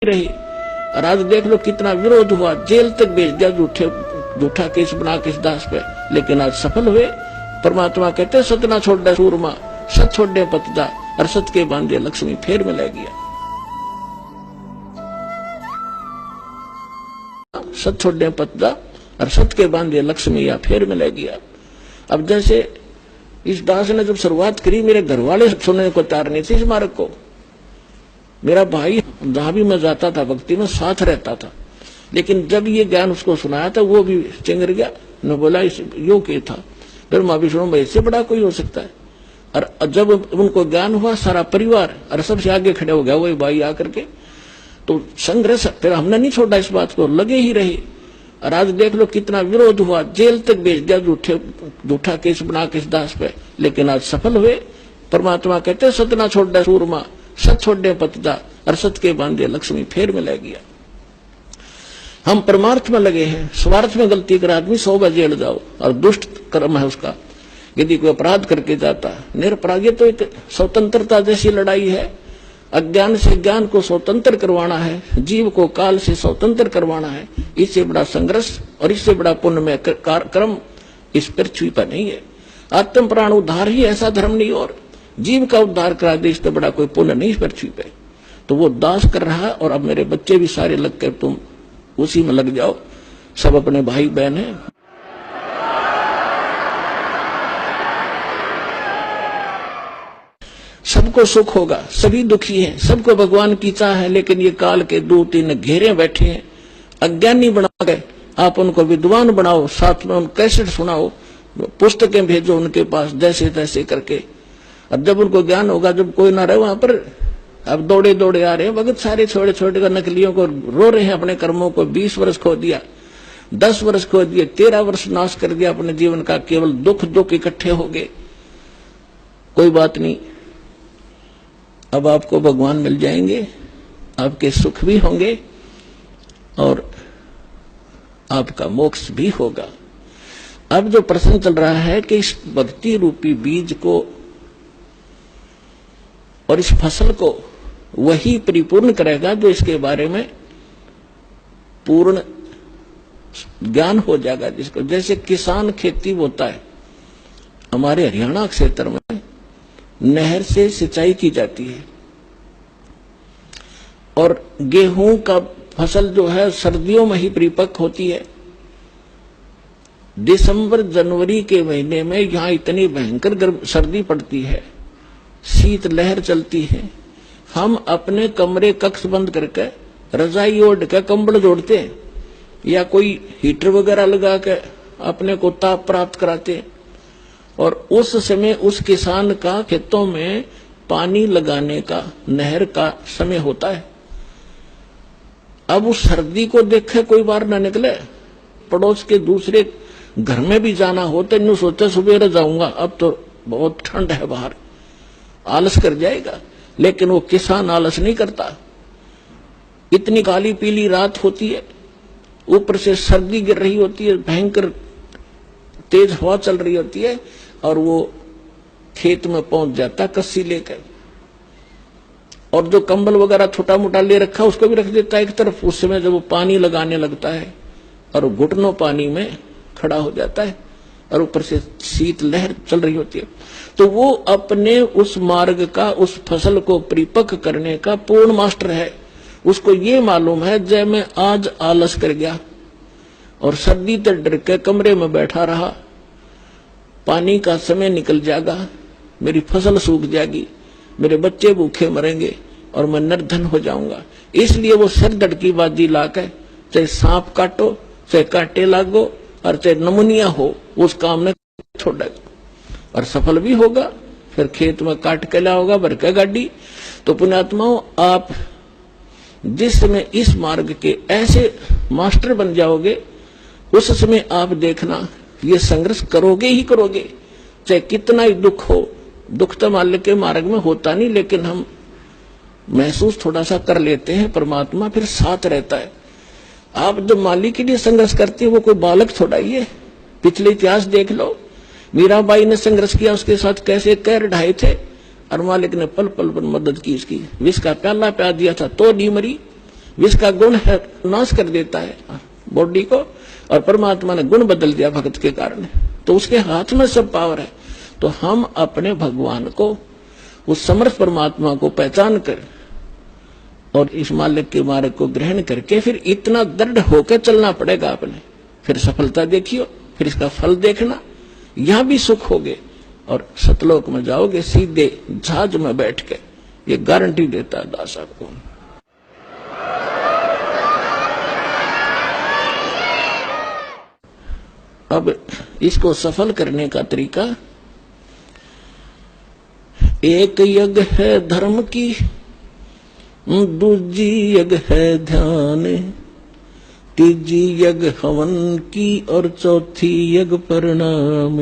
रही। और आज देख लो कितना विरोध हुआ, जेल तक भेज दिया झूठा केस बना के इस दास पे, लेकिन आज सफल हुए। परमात्मा कहते सत ना छोड़ दे सूरमा, सत छोड़ दे पतदा, और सत के बांधे लक्ष्मी फेर में ले गया। सत छोड़ दे पतदा और सत के बांधे लक्ष्मी या फेर में ले गया। अब जैसे इस दास ने जब शुरुआत करी, मेरे घर वाले सुनने को तैयार नहीं थे इस मार्ग को। मेरा भाई जहां भी मैं जाता था भक्ति में साथ रहता था, लेकिन जब ये ज्ञान उसको सुनाया था वो भी चिंगर गया, न बोला इस यो के था। फिर मैं भी सुनो, इससे बड़ा कोई हो सकता है। और जब उनको ज्ञान हुआ, सारा परिवार और सबसे आगे खड़े हो गया वही भाई आकर के, तो संघर्ष फिर हमने नहीं छोड़ा, इस बात को लगे ही रहे। और आज देख लो कितना विरोध हुआ, जेल तक भेज दिया झूठा केस बना के इस दास पे, लेकिन आज सफल हुए। परमात्मा कहते सत ना छोड़ दे सूरमा, सत छोड़ दे पतदा, और सत के बांधे लक्ष्मी फेर में ले गया। हम परमार्थ में लगे हैं, स्वार्थ में गलती कर आदमी 100 बार जेल जाओ, और दुष्ट कर्म है उसका। यदि कोई अपराध करके जाता है निरपराध, तो एक स्वतंत्रता जैसी लड़ाई है। अज्ञान से ज्ञान को स्वतंत्र करवाना है, जीव को काल से स्वतंत्र करवाना है। इससे बड़ा संघर्ष और इससे बड़ा पुण्य में कर्म इस पृथ्वी पर नहीं है। आत्म प्राण उद्धार ही ऐसा धर्म नहीं, और जीव का उद्धार करा दे इससे बड़ा कोई पुण्य नहीं इस पृथ्वी पे। तो वो दास कर रहा है, और अब मेरे बच्चे भी सारे लग कर तुम उसी में लग जाओ, सब अपने भाई बहन हैं। सबको सुख होगा, सभी दुखी हैं, सबको भगवान की चाह है, लेकिन ये काल के 2-3 घेरे बैठे हैं। अज्ञानी बना गए, आप उनको विद्वान बनाओ, साथ में उन कैसेट सुनाओ, पुस्तकें भेजो उनके पास जैसे तैसे करके। अब जब उनको ज्ञान होगा, जब कोई ना रहे वहां पर, अब दौड़े दौड़े आ रहे हैं भगत सारे छोटे छोटे नकलियों को, रो रहे हैं अपने कर्मों को। 20 वर्ष खो दिया, 10 वर्ष खो दिए, 13 वर्ष नाश कर दिया अपने जीवन का, केवल दुख इकट्ठे हो गए। कोई बात नहीं, अब आपको भगवान मिल जाएंगे, आपके सुख भी होंगे और आपका मोक्ष भी होगा। अब जो प्रश्न चल रहा है कि इस भक्ति रूपी बीज को और इस फसल को वही परिपूर्ण करेगा जो इसके बारे में पूर्ण ज्ञान हो जाएगा। जिसको जैसे किसान खेती होता है, हमारे हरियाणा क्षेत्र में नहर से सिंचाई की जाती है, और गेहूं का फसल जो है सर्दियों में ही परिपक्व होती है। दिसंबर जनवरी के महीने में यहां इतनी भयंकर सर्दी पड़ती है, शीत लहर चलती है। हम अपने कमरे कक्ष बंद करके रजाई ओढ़ के कंबल जोड़ते हैं, या कोई हीटर वगैरह लगा के अपने को ताप प्राप्त कराते हैं। और उस समय उस किसान का खेतों में पानी लगाने का नहर का समय होता है। अब उस सर्दी को देखे कोई बार ना निकले, पड़ोस के दूसरे घर में भी जाना हो तो इन सोचे सुबह जाऊंगा, अब तो बहुत ठंड है बाहर, आलस कर जाएगा। लेकिन वो किसान आलस नहीं करता। इतनी काली पीली रात होती है, ऊपर से सर्दी गिर रही होती है, भयंकर तेज हवा चल रही होती है, और वो खेत में पहुंच जाता कस्सी लेकर, और जो कंबल वगैरह छोटा मोटा ले रखा उसको भी रख देता एक तरफ। उस समय जब वो पानी लगाने लगता है और घुटनों पानी में खड़ा हो जाता है, और ऊपर से शीत लहर चल रही होती है, तो वो अपने उस मार्ग का, उस फसल को परिपक्व करने का पूर्ण मास्टर है। उसको ये मालूम है, जब मैं आज आलस कर गया और सर्दी से डर के कमरे में बैठा रहा, पानी का समय निकल जाएगा, मेरी फसल सूख जाएगी, मेरे बच्चे भूखे मरेंगे और मैं निर्धन हो जाऊंगा। इसलिए वो सिर धड़की बाजी लाकर, चाहे सांप काटो, चाहे कांटे लागो, और चाहे नमुनिया हो, उस काम में छोड़ेगा और सफल भी होगा। फिर खेत में काट के लाओगा भर के गाड़ी। तो पुण्यात्माओं, आप जिस समय इस मार्ग के ऐसे मास्टर बन जाओगे, उस समय आप देखना ये संघर्ष करोगे ही करोगे, चाहे कितना ही दुख हो। दुख तो माल्य के मार्ग में होता नहीं, लेकिन हम महसूस थोड़ा सा कर लेते हैं, परमात्मा फिर साथ रहता है। आप जब माली के लिए संघर्ष करते हैं, वो कोई बालक थोड़ा ही है। पिछले इतिहास देख लो, मीराबाई ने संघर्ष किया, उसके साथ कैसे कैर ढाए थे, और मालिक ने पल पल पर मदद की इसकी। विष का प्याला प्यार दिया था तो नहीं मरी, विष का गुण है, नाश कर देता है बॉडी को, और परमात्मा ने गुण बदल दिया भक्त के कारण, तो उसके हाथ में सब पावर है। तो हम अपने भगवान को, उस समर्थ परमात्मा को पहचान कर और इस मालिक के मार्ग को ग्रहण करके फिर इतना दृढ़ होकर चलना पड़ेगा आपने। फिर सफलता देखियो, फिर इसका फल देखना, यहां भी सुख होगे और सतलोक में जाओगे सीधे जहाज में बैठ के, ये गारंटी देता है दास आपको। अब इसको सफल करने का तरीका, एक यज्ञ है धर्म की, दूजी यज्ञ है ध्यान, तीजी यज्ञ हवन की और चौथी यज्ञ परिणाम।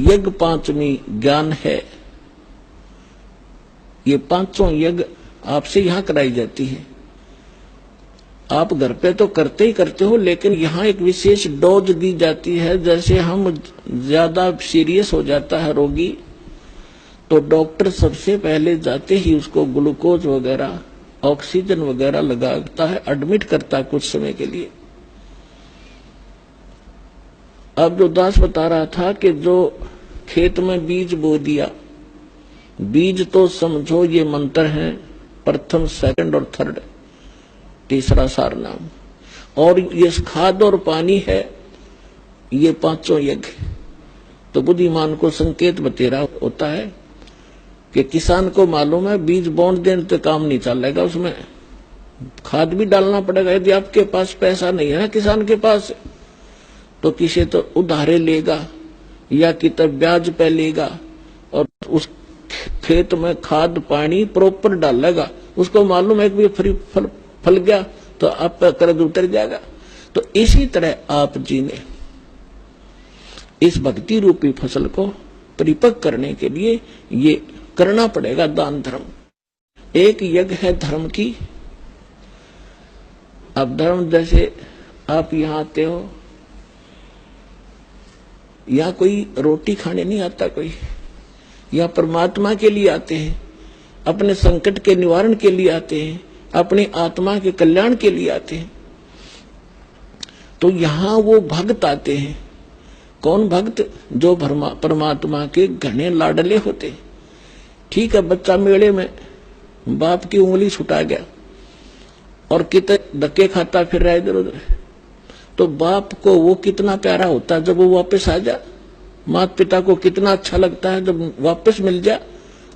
यज्ञ पांचवी ज्ञान है। ये पांचों यज्ञ आपसे यहां कराई जाती है। आप घर पे तो करते ही करते हो, लेकिन यहाँ एक विशेष डोज दी जाती है। जैसे हम ज्यादा सीरियस हो जाता है रोगी, तो डॉक्टर सबसे पहले जाते ही उसको ग्लूकोज वगैरह, ऑक्सीजन वगैरह लगाता है, एडमिट करता है कुछ समय के लिए। अब जो दास बता रहा था कि जो खेत में बीज बो दिया, बीज तो समझो ये मंत्र है, प्रथम, सेकंड और थर्ड, तीसरा सार नाम, और ये खाद और पानी है, ये पांचों यज्ञ। तो बुद्धिमान को संकेत बतेरा होता है कि किसान को मालूम है बीज बोन देने तो काम नहीं चलेगा, उसमें खाद भी डालना पड़ेगा। यदि आपके पास पैसा नहीं है किसान के पास, तो किसी तो उधारे लेगा या कितना ब्याज पे लेगा और उस खेत में खाद पानी प्रॉपर डालेगा। उसको मालूम है कि फ्री फल गया तो आप पर कर्ज उतर जाएगा। तो इसी तरह आप जी ने इस भक्ति रूपी फसल को परिपक्व करने के लिए ये करना पड़ेगा दान धर्म। एक यज्ञ है धर्म की। अब धर्म, जैसे आप यहां आते हो, यहाँ कोई रोटी खाने नहीं आता, कोई यहाँ परमात्मा के लिए आते हैं, अपने संकट के निवारण के लिए आते हैं, अपनी आत्मा के कल्याण के लिए आते हैं। तो यहाँ वो भक्त आते हैं। कौन भक्त? जो परमात्मा के घने लाडले होते हैं। ठीक है, बच्चा मेले में बाप की उंगली छुटा गया और कितने धक्के खाता फिर रहा इधर उधर, तो बाप को वो कितना प्यारा होता है जब वो वापस आ जाए। माता पिता को कितना अच्छा लगता है जब वापस मिल जाए,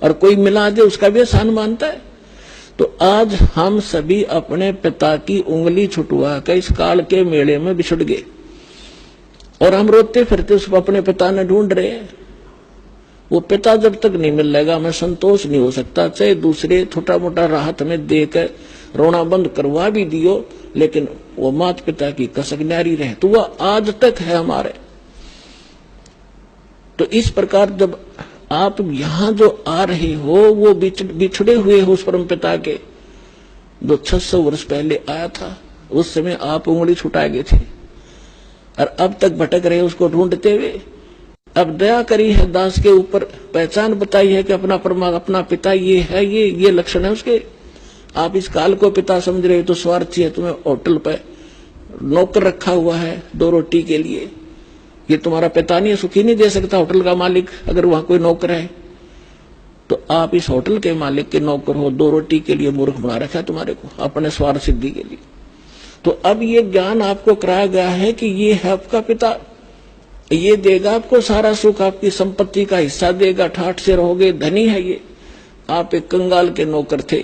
और कोई मिला दे उसका भी एहसान मानता है। तो आज हम सभी अपने पिता की उंगली छुटवा कर इस काल के मेले में बिछुड़ गए, और हम रोते फिरते उस अपने पिता ने ढूंढ रहे हैं। वो पिता जब तक नहीं मिलेगा हमें संतोष नहीं हो सकता। चाहे दूसरे छोटा मोटा राहत में देकर रोना बंद करवा भी दियो, लेकिन वो माता पिता की कसक न्यारी रहे, तो वह आज तक है हमारे। तो इस प्रकार जब आप यहां जो आ रहे हो, वो बिछड़े हुए हो उस परम पिता के, जो 600 वर्ष पहले आया था। उस समय आप उंगली छुटा गए थे और अब तक भटक रहे उसको ढूंढते हुए। अब दया करी है दास के ऊपर, पहचान बताई है कि अपना पिता ये है, ये लक्षण है उसके। आप इस काल को पिता समझ रहे हो तो स्वार्थी है। तुम्हें होटल पे नौकर रखा हुआ है 2 रोटी के लिए, ये तुम्हारा पिता नहीं है, सुखी नहीं दे सकता होटल का मालिक। अगर वहां कोई नौकर है तो आप इस होटल के मालिक के नौकर हो, 2 रोटी के लिए मूर्ख बना रखा है तुम्हारे को, अपने स्वार्थ सिद्धि के लिए। तो अब ये ज्ञान आपको कराया गया है कि ये है आपका पिता, ये देगा आपको सारा सुख, आपकी संपत्ति का हिस्सा देगा, ठाठ से रहोगे, धनी है ये। आप एक कंगाल के नौकर थे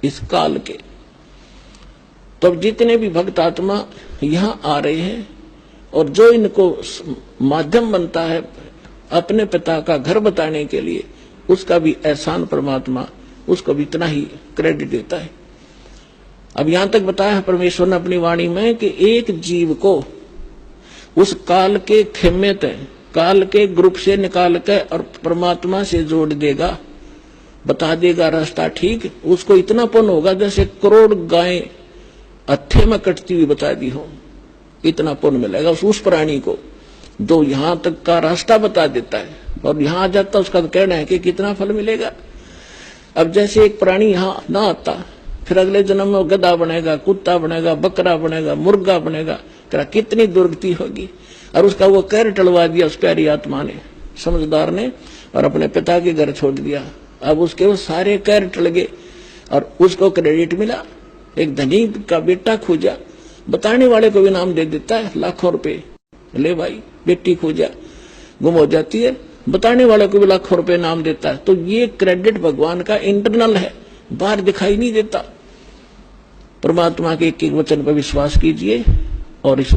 इस काल के। तो अब जितने भी भक्त आत्मा यहाँ आ रहे हैं और जो इनको माध्यम बनता है अपने पिता का घर बताने के लिए, उसका भी एहसान परमात्मा उसको भी इतना ही क्रेडिट देता है। अब यहां तक बताया है परमेश्वर ने अपनी वाणी में कि एक जीव को उस काल के खेमे तय, काल के ग्रुप से निकाल कर और परमात्मा से जोड़ देगा, बता देगा रास्ता ठीक। उसको इतना पुण्य होगा जैसे करोड़ गायें हत्थे में कटती हुई बता दी हो, इतना पुण्य मिलेगा उस प्राणी को जो यहां तक का रास्ता बता देता है। और यहां आ जाता उसका तो कहना है कि कितना फल मिलेगा। अब जैसे एक प्राणी यहां ना आता, फिर फिर अगले जन्म में गधा बनेगा, कुत्ता बनेगा, बकरा बनेगा, मुर्गा बनेगा। तेरा कितनी दुर्गति होगी। और उसका वो कहर टलवा दिया उस प्यारी आत्मा ने, समझदार ने, और अपने पिता के घर छोड़ दिया। अब उसके वो सारे कहर टल गए और उसको क्रेडिट मिला। एक धनी का बेटा खोजा, बताने वाले को भी नाम दे देता है लाखों रुपए, ले भाई बेटी खोजा, गुम हो जाती है, बताने वाले को भी लाखों रुपए नाम देता है। तो ये क्रेडिट भगवान का इंटरनल है, बाहर दिखाई नहीं देता। परमात्मा के एक एक वचन पर विश्वास कीजिए और इस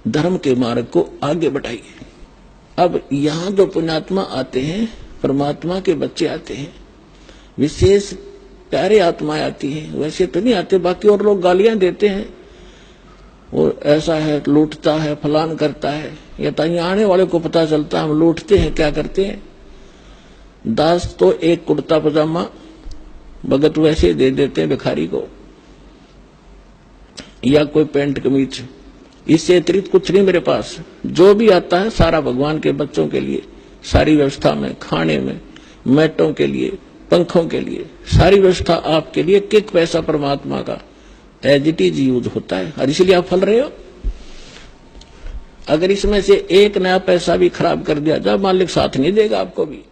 धर्म के मार्ग को आगे बढ़ाइए। अब यहाँ जो पुण्यात्मा आते हैं, परमात्मा के बच्चे आते हैं, विशेष प्यारे आत्माएं आती हैं, वैसे तो नहीं आते। बाकी और लोग गालियां देते हैं, वो ऐसा है, लूटता है, फलान करता है। या तो यहाँ आने वाले को पता चलता है हम लूटते हैं, क्या करते हैं। दास तो एक कुर्ता पजामा भगत वैसे दे देते हैं भिखारी को, या कोई पैंट कमीज, इससे अतिरिक्त कुछ नहीं मेरे पास। जो भी आता है सारा भगवान के बच्चों के लिए, सारी व्यवस्था में, खाने में, मैटों के लिए, पंखों के लिए, सारी व्यवस्था आपके लिए। एक पैसा परमात्मा का एज इट इज यूज होता है, और इसलिए आप फल रहे हो। अगर इसमें से एक नया पैसा भी खराब कर दिया जाए, मालिक साथ नहीं देगा आपको भी।